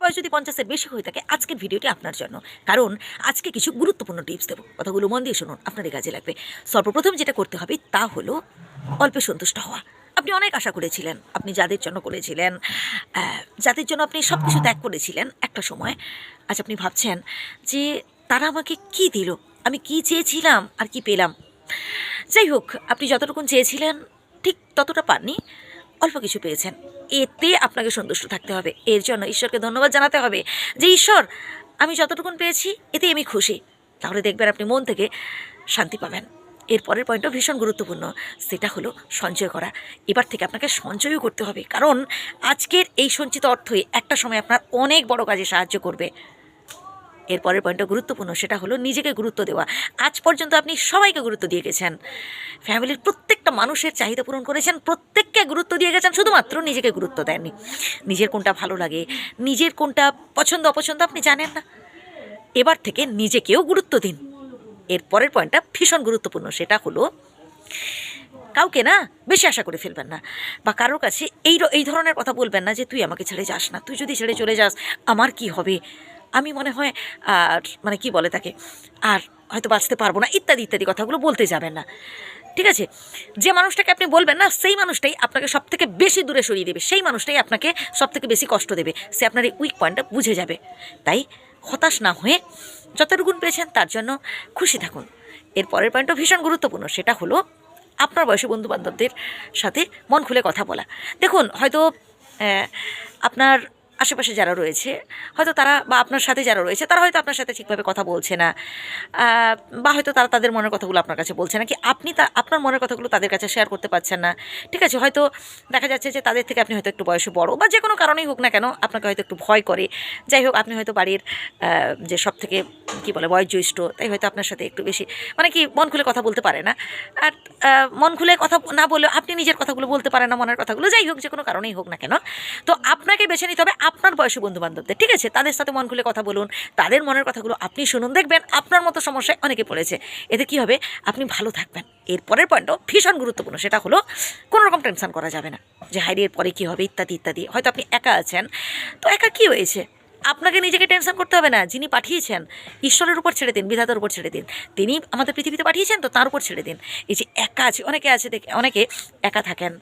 বয়স যদি 50-এর বেশি হয়ে থাকে আজকের ভিডিওটি আপনার জন্য, কারণ আজকে কিছু গুরুত্বপূর্ণ টিপস দেবো। কথাগুলো মন দিয়ে শুনুন, আপনারই কাজে লাগবে। সর্বপ্রথম যেটা করতে হবে তা হলো অল্পে সন্তুষ্ট হওয়া। আপনি অনেক আশা করেছিলেন, আপনি যাদের জন্য করেছিলেন, যাদের জন্য আপনি সব কিছু ত্যাগ করেছিলেন একটা সময়, আজ আপনি ভাবছেন যে তারা আমাকে কি দিল, আমি কি চেয়েছিলাম আর কি পেলাম। যাই হোক, আপনি যতটুকুন চেয়েছিলেন ঠিক ততটা পাননি, অল্প কিছু পেয়েছেন। এতে আপনাকে সন্তুষ্ট থাকতে হবে। এর জন্য ঈশ্বরকে ধন্যবাদ জানাতে হবে যে ঈশ্বর, আমি যতটুকুন পেয়েছি এতেই আমি খুশি। তাহলে দেখবেন আপনি মন থেকে শান্তি পাবেন। এর পরের পয়েন্টও ভীষণ গুরুত্বপূর্ণ, সেটা হলো সঞ্চয় করা। এবার থেকে আপনাকে সঞ্চয়ও করতে হবে, কারণ আজকের এই সঞ্চিত অর্থই একটা সময় আপনার অনেক বড় কাজে সাহায্য করবে। এর পরের পয়েন্টটা গুরুত্বপূর্ণ, সেটা হলো নিজেকে গুরুত্ব দেওয়া। আজ পর্যন্ত আপনি সবাইকে গুরুত্ব দিয়ে গেছেন, ফ্যামিলির প্রত্যেকটা মানুষের চাহিদা পূরণ করেছেন, প্রত্যেককে গুরুত্ব দিয়ে গেছেন, শুধুমাত্র নিজেকে গুরুত্ব দেননি। নিজের কোনটা ভালো লাগে, নিজের কোনটা পছন্দ অপছন্দ আপনি জানেন না। এবার থেকে নিজেকেও গুরুত্ব দিন। এর পরের পয়েন্টটা ভীষণ গুরুত্বপূর্ণ, সেটা হলো কাউকে না বেশি আশা করে ফেলবেন না, বা কারোর কাছে এই ধরনের কথা বলবেন না যে তুই আমাকে ছেড়ে যাস না, তুই যদি ছেড়ে চলে যাস আমার কি হবে, আমি মনে হয় আর মানে কি বলে তাকে, আর হয়তো বাঁচতে পারবো না, ইত্যাদি ইত্যাদি কথাগুলো বলতে যাবেন না। ঠিক আছে, যে মানুষটাকে আপনি বলবেন না সেই মানুষটাই আপনাকে সব থেকে বেশি দূরে সরিয়ে দেবে, সেই মানুষটাই আপনাকে সব থেকে বেশি কষ্ট দেবে। সে আপনার এই উইক পয়েন্টটা বুঝে যাবে। তাই হতাশ না হয়ে যতটুকুন পেয়েছেন তার জন্য খুশি থাকুন। এর পরের পয়েন্টও ভীষণ গুরুত্বপূর্ণ, সেটা হলো আপনার বয়সী বন্ধুবান্ধবদের সাথে মন খুলে কথা বলা। দেখুন, হয়তো আপনার আশেপাশে যারা রয়েছে, হয়তো তারা বা আপনার সাথে যারা রয়েছে তারা হয়তো আপনার সাথে ঠিকভাবে কথা বলছে না, বা হয়তো তারা তাদের মনের কথাগুলো আপনার কাছে বলছে না, কি আপনি আপনার মনের কথাগুলো তাদের কাছে শেয়ার করতে পারছেন না। ঠিক আছে, হয়তো দেখা যাচ্ছে যে তাদের থেকে আপনি হয়তো একটু বয়সে বড়, বা যে কোনো কারণেই হোক না কেন আপনাকে হয়তো একটু ভয় করে। যাই হোক, আপনি হয়তো বাড়ির যে সব থেকে কী বলে বয়োজ্যেষ্ঠ, তাই হয়তো আপনার সাথে একটু বেশি মানে কি মন খুলে কথা বলতে পারে না। আর মন খুলে কথা না বললেও আপনি নিজের কথাগুলো বলতে পারেন না, মনের কথাগুলো, যাই হোক যে কোনো কারণেই হোক না কেন। তো আপনাকে বেছে নিতে হবে আপনার বয়সী বন্ধুবান্ধবদের। ঠিক আছে, তাদের সাথে মন খুলে কথা বলুন, তাদের মনের কথাগুলো আপনি শুনুন, দেখবেন আপনার মতো সমস্যায় অনেকে পড়েছে। এতে কী হবে, আপনি ভালো থাকবেন। এর পরের পয়েন্টও ভীষণ গুরুত্বপূর্ণ, সেটা হলো কোনো রকম টেনশন করা যাবে না যে হাইরে এর পরে কী হবে ইত্যাদি ইত্যাদি। হয়তো আপনি একা আছেন, তো একা কী হয়েছে, আপনাকে নিজেকে টেনশন করতে হবে না। যিনি পাঠিয়েছেন ঈশ্বরের উপর ছেড়ে দিন, বিধাতার উপর ছেড়ে দিন। তিনি আমাদের পৃথিবীতে পাঠিয়েছেন, তো তার উপর ছেড়ে দিন। এই যে একা আছে, অনেকে আছে অনেকে একা থাকেন,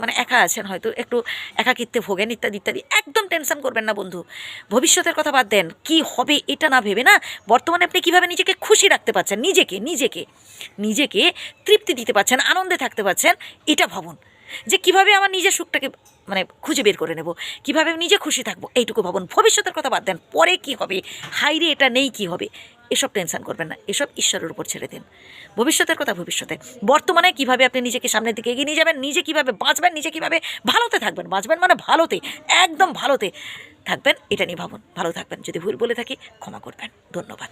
মানে একা আছেন, হয়তো একটু একাকিত্বে ভোগেন ইত্যাদি ইত্যাদি। একদম টেনশন করবেন না বন্ধু। ভবিষ্যতের কথা বাদ দেন, কি হবে এটা না ভেবে না, বর্তমানে আপনি কীভাবে নিজেকে খুশি রাখতে পারছেন, নিজেকে নিজেকে নিজেকে তৃপ্তি দিতে পারছেন, আনন্দে থাকতে পারছেন, এটা ভাবুন। যে কিভাবে আমার নিজের সুখটাকে মানে খুঁজে বের করে নেব, কীভাবে আমি নিজে খুশি থাকবো, এইটুকু ভাবুন। ভবিষ্যতের কথা বাদ দেন, পরে কি হবে, হাইরে এটা নেই কি হবে, এসব টেনশন করবেন না, এসব ঈশ্বরের উপর ছেড়ে দিন। ভবিষ্যতের কথা ভবিষ্যতে, বর্তমানে কিভাবে আপনি নিজেকে সামনের দিকে এগিয়ে নিয়ে যাবেন, নিজে কিভাবে বাঁচবেন, নিজে কিভাবে ভালোতে থাকবেন, বাঁচবেন মানে ভালোতে, একদম ভালোতে থাকবেন, এটা নিয়ে ভাবুন। ভালো থাকবেন। যদি ভুল বলে থাকি ক্ষমা করবেন। ধন্যবাদ।